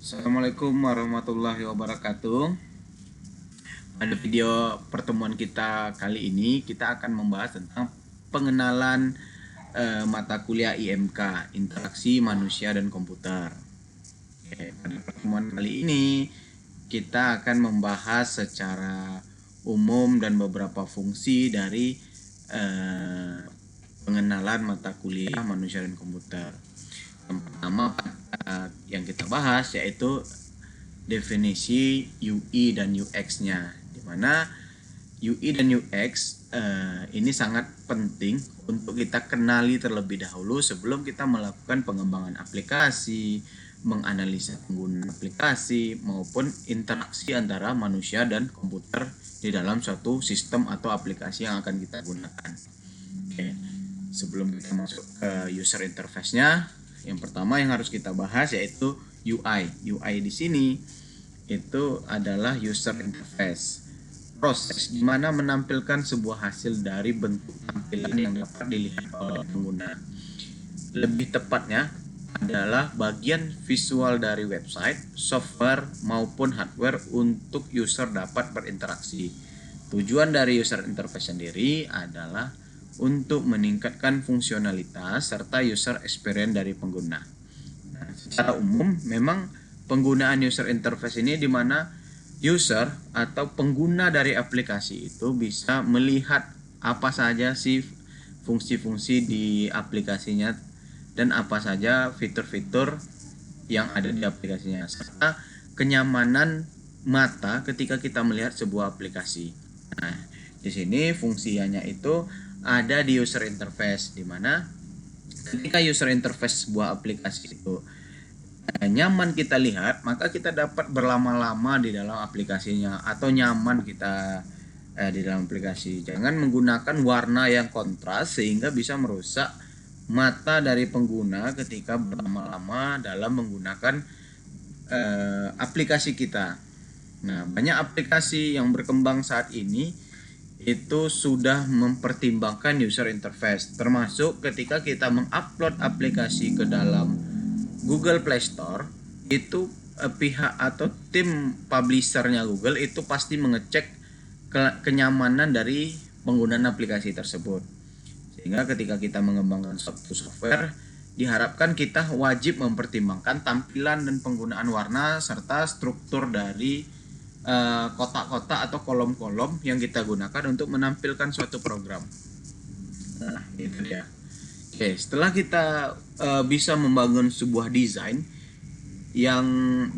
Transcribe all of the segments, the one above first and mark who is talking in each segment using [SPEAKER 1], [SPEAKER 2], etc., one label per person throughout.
[SPEAKER 1] Assalamualaikum warahmatullahi wabarakatuh. Pada video pertemuan kita kali ini kita akan membahas tentang pengenalan mata kuliah IMK, Interaksi Manusia dan Komputer. Pada pertemuan kali ini kita akan membahas secara umum dan beberapa fungsi dari pengenalan mata kuliah Manusia dan Komputer. Yang pertama yang kita bahas yaitu definisi UI dan UX-nya, di mana UI dan UX ini sangat penting untuk kita kenali terlebih dahulu sebelum kita melakukan pengembangan aplikasi, menganalisa penggunaan aplikasi maupun interaksi antara manusia dan komputer di dalam suatu sistem atau aplikasi yang akan kita gunakan. Oke. Sebelum kita masuk ke user interface-nya, yang pertama yang harus kita bahas yaitu UI. UI di sini itu adalah user interface, proses di mana menampilkan sebuah hasil dari bentuk tampilan yang dapat dilihat oleh pengguna. Lebih tepatnya adalah bagian visual dari website, software maupun hardware untuk user dapat berinteraksi. Tujuan dari user interface sendiri adalah untuk meningkatkan fungsionalitas serta user experience dari pengguna. Nah, secara umum memang penggunaan user interface ini di mana user atau pengguna dari aplikasi itu bisa melihat apa saja sih fungsi-fungsi di aplikasinya dan apa saja fitur-fitur yang ada di aplikasinya serta kenyamanan mata ketika kita melihat sebuah aplikasi. Nah, di sini fungsinya itu ada di user interface, di mana ketika user interface sebuah aplikasi itu nyaman kita lihat, maka kita dapat berlama-lama di dalam aplikasinya atau nyaman kita di dalam aplikasi. Jangan menggunakan warna yang kontras sehingga bisa merusak mata dari pengguna ketika berlama-lama dalam menggunakan aplikasi kita. Nah, banyak aplikasi yang berkembang saat ini itu sudah mempertimbangkan user interface, termasuk ketika kita mengupload aplikasi ke dalam Google Play Store, itu pihak atau tim publishernya Google itu pasti mengecek kenyamanan dari penggunaan aplikasi tersebut. Sehingga ketika kita mengembangkan suatu software, diharapkan kita wajib mempertimbangkan tampilan dan penggunaan warna serta struktur dari kotak-kotak atau kolom-kolom yang kita gunakan untuk menampilkan suatu program. Nah, itu dia. Oke, setelah kita bisa membangun sebuah desain yang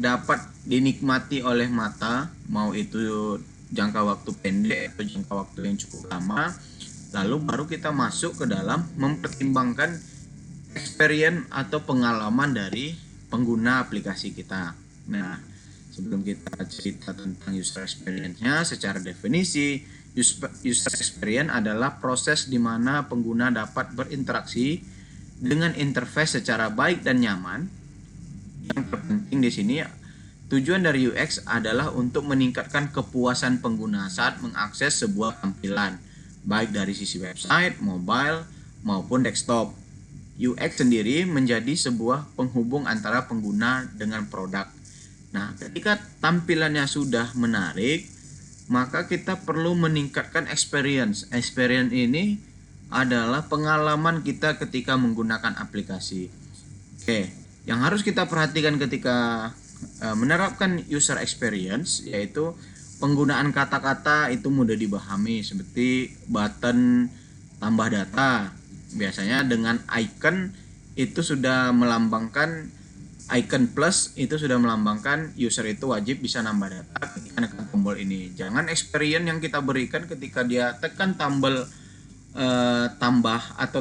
[SPEAKER 1] dapat dinikmati oleh mata, mau itu jangka waktu pendek atau jangka waktu yang cukup lama, lalu baru kita masuk ke dalam mempertimbangkan experience atau pengalaman dari pengguna aplikasi kita. Nah, sebelum kita cerita tentang user experience-nya, secara definisi, user experience adalah proses di mana pengguna dapat berinteraksi dengan interface secara baik dan nyaman. Yang terpenting di sini, tujuan dari UX adalah untuk meningkatkan kepuasan pengguna saat mengakses sebuah tampilan, baik dari sisi website, mobile, maupun desktop. UX sendiri menjadi sebuah penghubung antara pengguna dengan produk. Nah, ketika tampilannya sudah menarik, maka kita perlu meningkatkan experience. Experience ini adalah pengalaman kita ketika menggunakan aplikasi. Oke, yang harus kita perhatikan ketika menerapkan user experience yaitu penggunaan kata-kata itu mudah dipahami seperti button tambah data. Biasanya dengan icon itu sudah melambangkan icon plus itu sudah melambangkan user itu wajib bisa nambah data ketika tekan tombol ini. Jangan experience yang kita berikan ketika dia tekan tombol tambah atau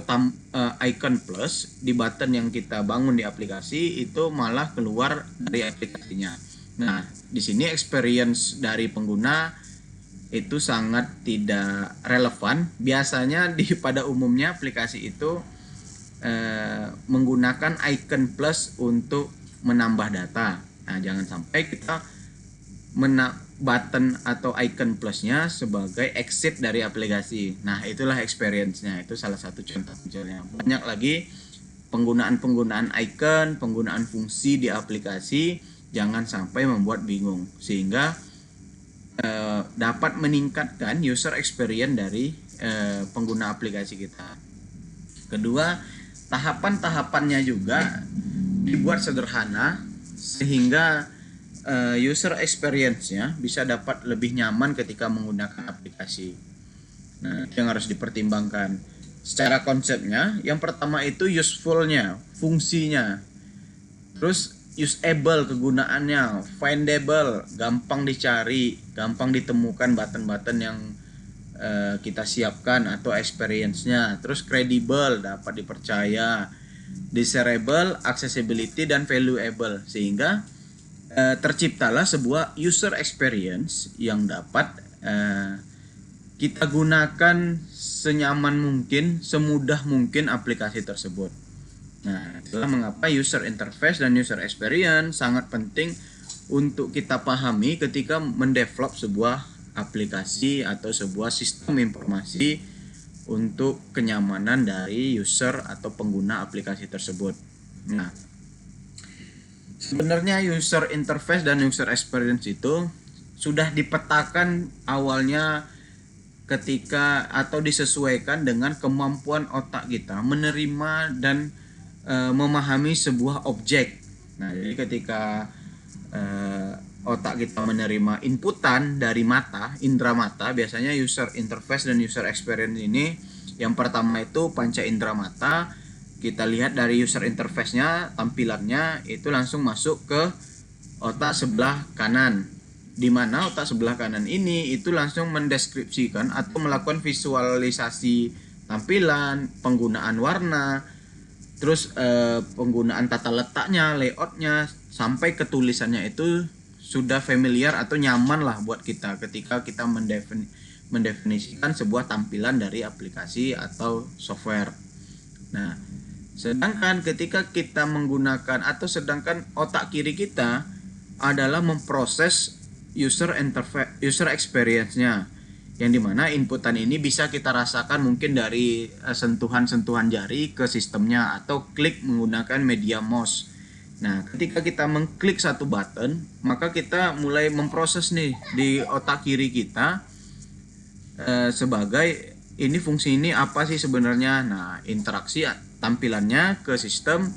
[SPEAKER 1] icon plus di button yang kita bangun di aplikasi itu malah keluar dari aplikasinya. Nah, di sini experience dari pengguna itu sangat tidak relevan. Biasanya pada umumnya aplikasi itu menggunakan icon plus untuk menambah data. Nah, jangan sampai kita button atau icon plusnya sebagai exit dari aplikasi. Nah, itulah experience-nya. Itu salah satu contohnya. Banyak lagi penggunaan icon, penggunaan fungsi di aplikasi jangan sampai membuat bingung, sehingga dapat meningkatkan user experience dari pengguna aplikasi kita. Kedua, tahapan-tahapannya juga dibuat sederhana sehingga user experience-nya bisa dapat lebih nyaman ketika menggunakan aplikasi. Nah, yang harus dipertimbangkan secara konsepnya, yang pertama itu useful-nya, fungsinya. Terus usable, kegunaannya, findable, gampang dicari, gampang ditemukan button-button yang kita siapkan atau experience-nya. Terus credible, dapat dipercaya, desirable, accessibility, dan valuable, sehingga terciptalah sebuah user experience yang dapat kita gunakan senyaman mungkin, semudah mungkin aplikasi tersebut. Nah, itulah mengapa user interface dan user experience sangat penting untuk kita pahami ketika mendevelop sebuah aplikasi atau sebuah sistem informasi untuk kenyamanan dari user atau pengguna aplikasi tersebut. Nah, sebenarnya user interface dan user experience itu sudah dipetakan awalnya ketika atau disesuaikan dengan kemampuan otak kita menerima dan memahami sebuah objek. Nah, jadi ketika otak kita menerima inputan dari mata, indera mata, biasanya user interface dan user experience ini yang pertama itu panca indera mata. Kita lihat dari user interface-nya, tampilannya itu langsung masuk ke otak sebelah kanan, di mana otak sebelah kanan ini itu langsung mendeskripsikan atau melakukan visualisasi tampilan, penggunaan warna, terus penggunaan tata letaknya, layoutnya, sampai ketulisannya itu sudah familiar atau nyaman lah buat kita ketika kita mendefinisikan sebuah tampilan dari aplikasi atau software. Nah, sedangkan ketika kita menggunakan atau sedangkan otak kiri kita adalah memproses user interface, user experience-nya, yang dimana inputan ini bisa kita rasakan mungkin dari sentuhan-sentuhan jari ke sistemnya atau klik menggunakan media mouse. Nah, ketika kita mengklik satu button, maka kita mulai memproses nih di otak kiri kita sebagai ini fungsi ini apa sih sebenarnya. Nah, interaksi tampilannya ke sistem,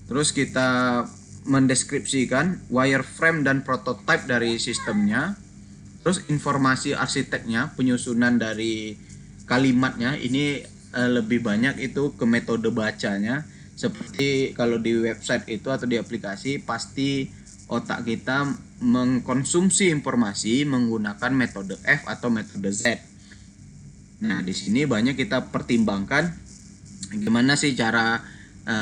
[SPEAKER 1] terus kita mendeskripsikan wireframe dan prototype dari sistemnya, terus informasi arsiteknya, penyusunan dari kalimatnya ini lebih banyak itu ke metode bacanya. Seperti kalau di website itu atau di aplikasi, pasti otak kita mengkonsumsi informasi menggunakan metode F atau metode Z. Nah, di sini banyak kita pertimbangkan gimana sih cara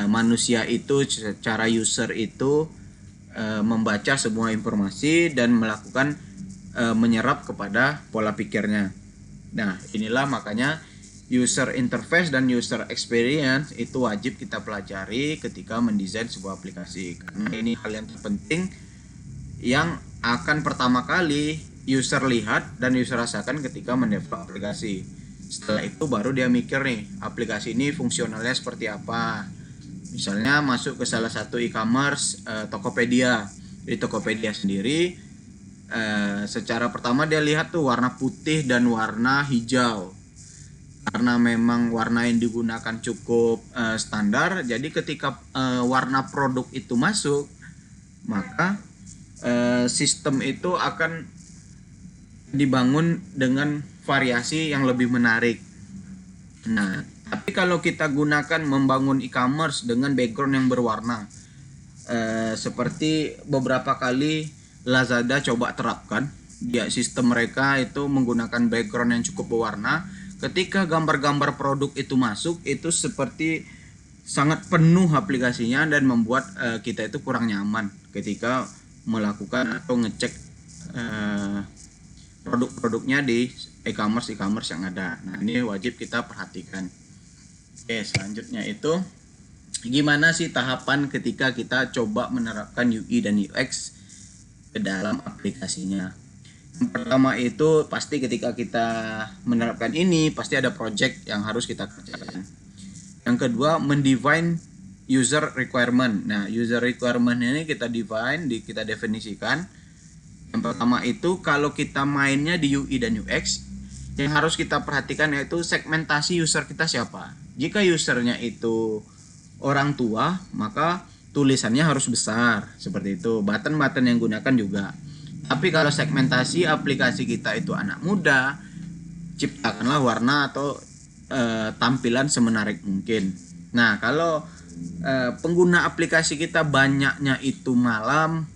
[SPEAKER 1] manusia itu, cara user itu membaca semua informasi dan melakukan menyerap kepada pola pikirnya. Nah, inilah makanya user interface dan user experience itu wajib kita pelajari ketika mendesain sebuah aplikasi, karena ini hal yang terpenting yang akan pertama kali user lihat dan user rasakan ketika mendevelop aplikasi. Setelah itu baru dia mikir nih, aplikasi ini fungsionalnya seperti apa. Misalnya masuk ke salah satu e-commerce, Tokopedia. Di Tokopedia sendiri secara pertama dia lihat tuh warna putih dan warna hijau. Karena memang warna yang digunakan cukup standar, jadi ketika warna produk itu masuk, maka sistem itu akan dibangun dengan variasi yang lebih menarik. Nah, tapi kalau kita gunakan membangun e-commerce dengan background yang berwarna, seperti beberapa kali Lazada coba terapkan, dia sistem mereka itu menggunakan background yang cukup berwarna. Ketika gambar-gambar produk itu masuk, itu seperti sangat penuh aplikasinya dan membuat kita itu kurang nyaman ketika melakukan atau ngecek produk-produknya di e-commerce yang ada. Nah, ini wajib kita perhatikan. Oke, selanjutnya itu gimana sih tahapan ketika kita coba menerapkan UI dan UX ke dalam aplikasinya. Yang pertama itu pasti ketika kita menerapkan ini pasti ada project yang harus kita kerjakan. Yang kedua, mendefine user requirement. Nah, user requirement ini kita kita definisikan. Yang pertama itu kalau kita mainnya di UI dan UX, yang harus kita perhatikan yaitu segmentasi user kita siapa. Jika usernya itu orang tua, maka tulisannya harus besar seperti itu. Button-button yang gunakan juga. Tapi kalau segmentasi aplikasi kita itu anak muda, ciptakanlah warna atau tampilan semenarik mungkin. Nah, kalau pengguna aplikasi kita banyaknya itu malam,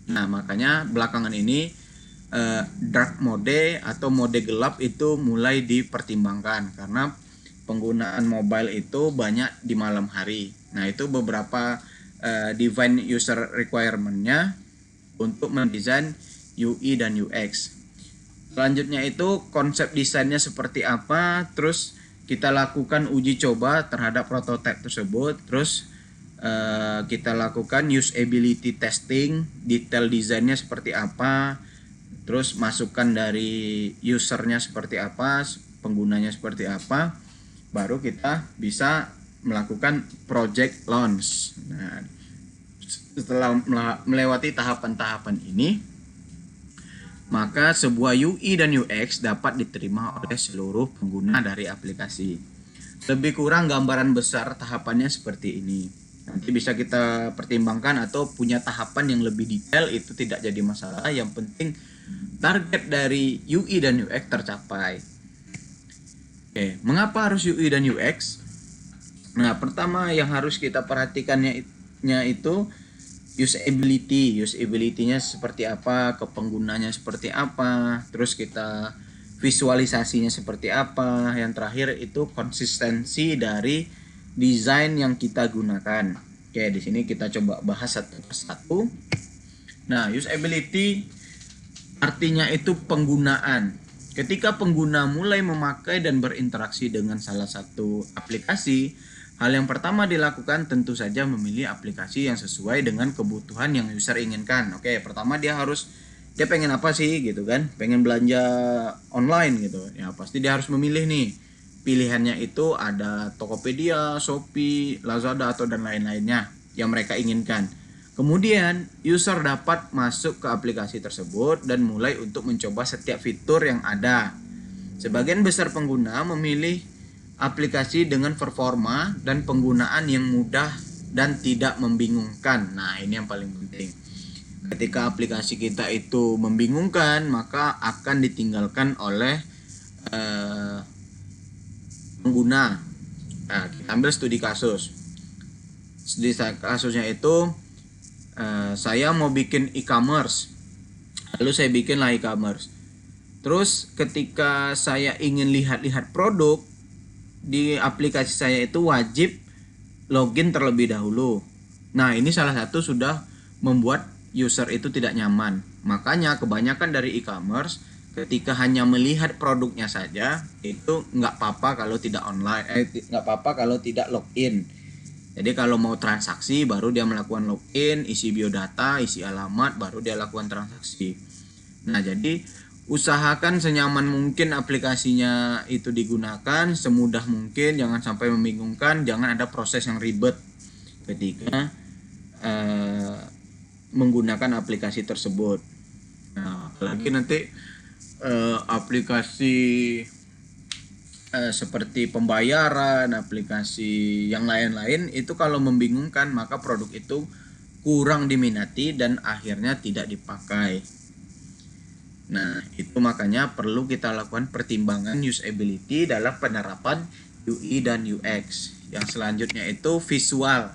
[SPEAKER 1] nah makanya belakangan ini dark mode atau mode gelap itu mulai dipertimbangkan karena penggunaan mobile itu banyak di malam hari. Nah, itu beberapa define user requirement-nya untuk mendesain UI dan UX. Selanjutnya itu konsep desainnya seperti apa, terus kita lakukan uji coba terhadap prototipe tersebut, terus kita lakukan usability testing, detail desainnya seperti apa, terus masukan dari usernya seperti apa, penggunanya seperti apa, baru kita bisa melakukan project launch. Nah, setelah melewati tahapan-tahapan ini, maka sebuah UI dan UX dapat diterima oleh seluruh pengguna dari aplikasi. Lebih kurang gambaran besar tahapannya seperti ini. Nanti bisa kita pertimbangkan atau punya tahapan yang lebih detail, itu tidak jadi masalah. Yang penting target dari UI dan UX tercapai. Oke, mengapa harus UI dan UX? Nah, pertama yang harus kita perhatikannya itu usability-nya seperti apa, ke penggunanya seperti apa, terus kita visualisasinya seperti apa, yang terakhir itu konsistensi dari desain yang kita gunakan. Oke, di sini kita coba bahas satu persatu. Nah, usability artinya itu penggunaan. Ketika pengguna mulai memakai dan berinteraksi dengan salah satu aplikasi, hal yang pertama dilakukan tentu saja memilih aplikasi yang sesuai dengan kebutuhan yang user inginkan. Oke, pertama dia pengen apa sih gitu kan? Pengen belanja online gitu. Ya pasti dia harus memilih nih. Pilihannya itu ada Tokopedia, Shopee, Lazada atau dan lain-lainnya yang mereka inginkan. Kemudian user dapat masuk ke aplikasi tersebut dan mulai untuk mencoba setiap fitur yang ada. Sebagian besar pengguna memilih aplikasi dengan performa dan penggunaan yang mudah dan tidak membingungkan. Nah, ini yang paling penting. Ketika aplikasi kita itu membingungkan, maka akan ditinggalkan oleh pengguna. Nah, kita ambil studi kasus. Studi kasusnya itu saya mau bikin e-commerce. Lalu saya bikinlah e-commerce. Terus ketika saya ingin lihat-lihat produk, di aplikasi saya itu wajib login terlebih dahulu. Nah, ini salah satu sudah membuat user itu tidak nyaman. Makanya kebanyakan dari e-commerce ketika hanya melihat produknya saja itu nggak apa-apa kalau tidak nggak apa-apa kalau tidak login. Jadi kalau mau transaksi baru dia melakukan login, isi biodata, isi alamat, baru dia lakukan transaksi. Nah, jadi usahakan senyaman mungkin aplikasinya itu digunakan, semudah mungkin, jangan sampai membingungkan, jangan ada proses yang ribet ketika menggunakan aplikasi tersebut. Nah, apalagi nanti aplikasi seperti pembayaran, aplikasi yang lain-lain itu kalau membingungkan maka produk itu kurang diminati dan akhirnya tidak dipakai. Nah, itu makanya perlu kita lakukan pertimbangan usability dalam penerapan UI dan UX. Yang selanjutnya itu visual.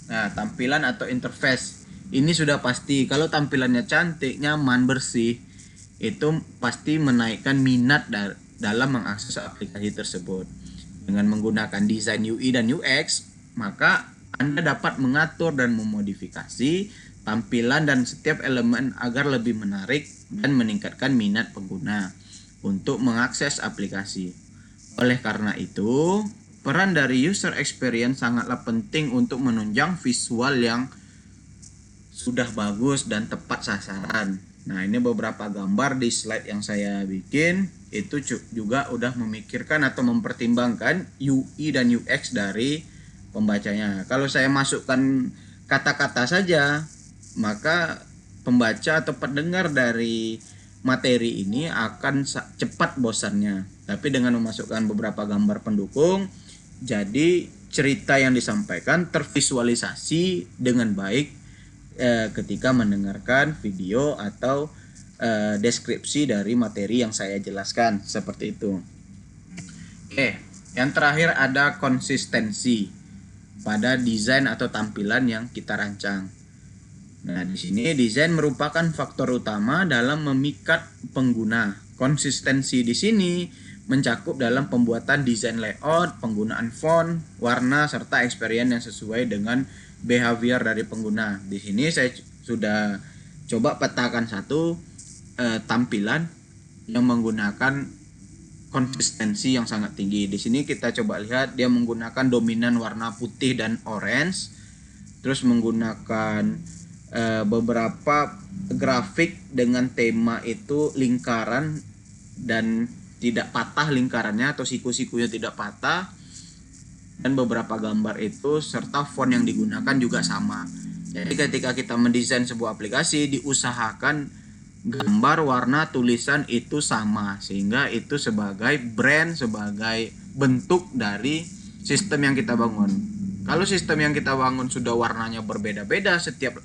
[SPEAKER 1] Nah, tampilan atau interface. Ini sudah pasti kalau tampilannya cantik, nyaman, bersih, itu pasti menaikkan minat dalam mengakses aplikasi tersebut. Dengan menggunakan desain UI dan UX, maka Anda dapat mengatur dan memodifikasi tampilan dan setiap elemen agar lebih menarik dan meningkatkan minat pengguna untuk mengakses aplikasi. Oleh karena itu, peran dari user experience sangatlah penting untuk menunjang visual yang sudah bagus dan tepat sasaran. Nah, ini beberapa gambar di slide yang saya bikin itu juga udah memikirkan atau mempertimbangkan UI dan UX dari pembacanya. Kalau saya masukkan kata-kata saja, maka pembaca atau pendengar dari materi ini akan cepat bosannya. Tapi dengan memasukkan beberapa gambar pendukung, jadi cerita yang disampaikan tervisualisasi dengan baik ketika mendengarkan video atau deskripsi dari materi yang saya jelaskan, seperti itu. Oke, yang terakhir ada konsistensi pada desain atau tampilan yang kita rancang. Nah, di sini desain merupakan faktor utama dalam memikat pengguna. Konsistensi di sini mencakup dalam pembuatan desain layout, penggunaan font, warna, serta experience yang sesuai dengan behavior dari pengguna. Di sini saya sudah coba petakan satu tampilan yang menggunakan konsistensi yang sangat tinggi. Di sini kita coba lihat dia menggunakan dominan warna putih dan orange, terus menggunakan beberapa grafik dengan tema itu lingkaran dan tidak patah lingkarannya atau siku-sikunya tidak patah, dan beberapa gambar itu serta font yang digunakan juga sama. Jadi ketika kita mendesain sebuah aplikasi, diusahakan gambar, warna, tulisan itu sama, sehingga itu sebagai brand, sebagai bentuk dari sistem yang kita bangun. Kalau sistem yang kita bangun sudah warnanya berbeda-beda setiap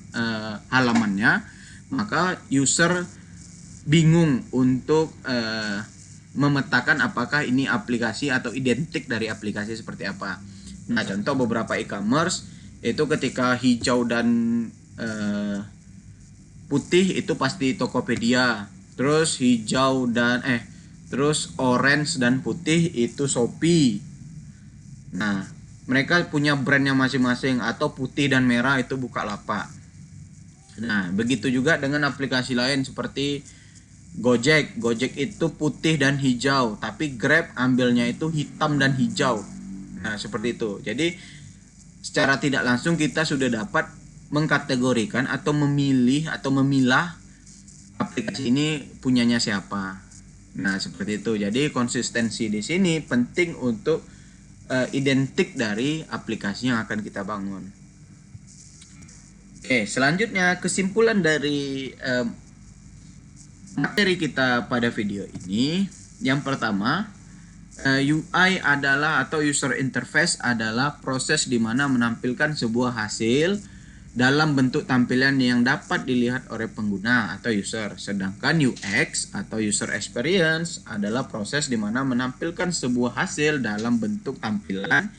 [SPEAKER 1] halamannya, maka user bingung untuk memetakan apakah ini aplikasi atau identik dari aplikasi seperti apa. Nah, contoh beberapa e-commerce itu ketika hijau dan putih itu pasti Tokopedia, terus hijau dan terus orange dan putih itu Shopee. Nah, mereka punya brandnya masing-masing, atau putih dan merah itu Bukalapak. Nah, begitu juga dengan aplikasi lain seperti Gojek. Gojek itu putih dan hijau, tapi Grab ambilnya itu hitam dan hijau. Nah, seperti itu. Jadi secara tidak langsung kita sudah dapat mengkategorikan atau memilih atau memilah aplikasi ini punyanya siapa. Nah, seperti itu. Jadi konsistensi di sini penting untuk identik dari aplikasi yang akan kita bangun. Oke, selanjutnya kesimpulan dari materi kita pada video ini. Yang pertama, UI adalah atau user interface adalah proses di mana menampilkan sebuah hasil dalam bentuk tampilan yang dapat dilihat oleh pengguna atau user. Sedangkan UX atau user experience adalah proses di mana menampilkan sebuah hasil dalam bentuk tampilan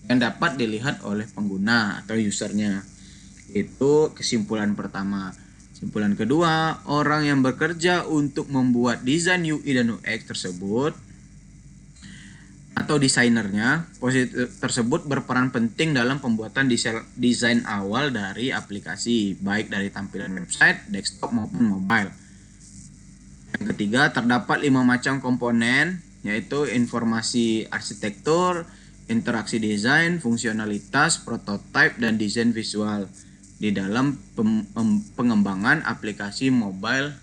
[SPEAKER 1] yang dapat dilihat oleh pengguna atau usernya. Itu kesimpulan pertama. Kesimpulan kedua, orang yang bekerja untuk membuat desain UI dan UX tersebut atau desainernya, posisi tersebut berperan penting dalam pembuatan desain awal dari aplikasi, baik dari tampilan website, desktop maupun mobile. Yang ketiga, terdapat 5 macam komponen, yaitu informasi arsitektur, interaksi desain, fungsionalitas, prototype, dan desain visual di dalam pengembangan aplikasi mobile.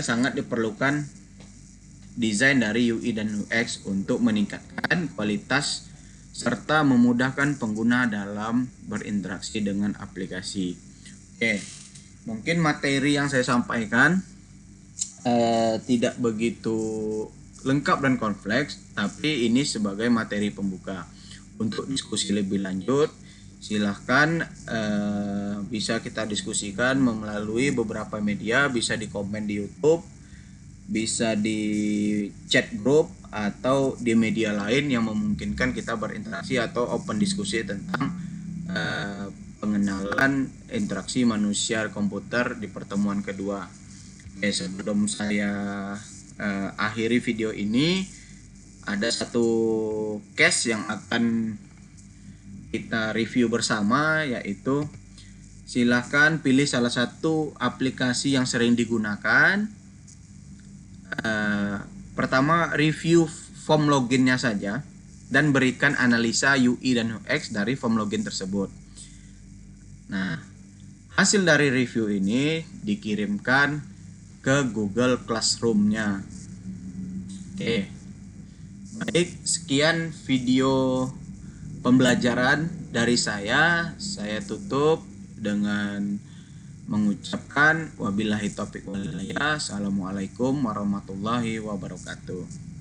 [SPEAKER 1] Sangat diperlukan desain dari UI dan UX untuk meningkatkan kualitas serta memudahkan pengguna dalam berinteraksi dengan aplikasi. Oke, mungkin materi yang saya sampaikan tidak begitu lengkap dan kompleks, tapi ini sebagai materi pembuka. Untuk diskusi lebih lanjut, silahkan bisa kita diskusikan melalui beberapa media, bisa di komen di YouTube, bisa di chat group, atau di media lain yang memungkinkan kita berinteraksi atau open diskusi tentang pengenalan interaksi manusia komputer di pertemuan kedua. Oke, sebelum saya akhiri video ini, ada satu case yang akan kita review bersama, yaitu silahkan pilih salah satu aplikasi yang sering digunakan. Pertama, review form loginnya saja dan berikan analisa UI dan UX dari form login tersebut. Nah, hasil dari review ini dikirimkan ke Google Classroom-nya. Oke. Baik, sekian video pembelajaran dari saya tutup dengan mengucapkan wabillahi taufiq wal hidayah. Assalamualaikum warahmatullahi wabarakatuh.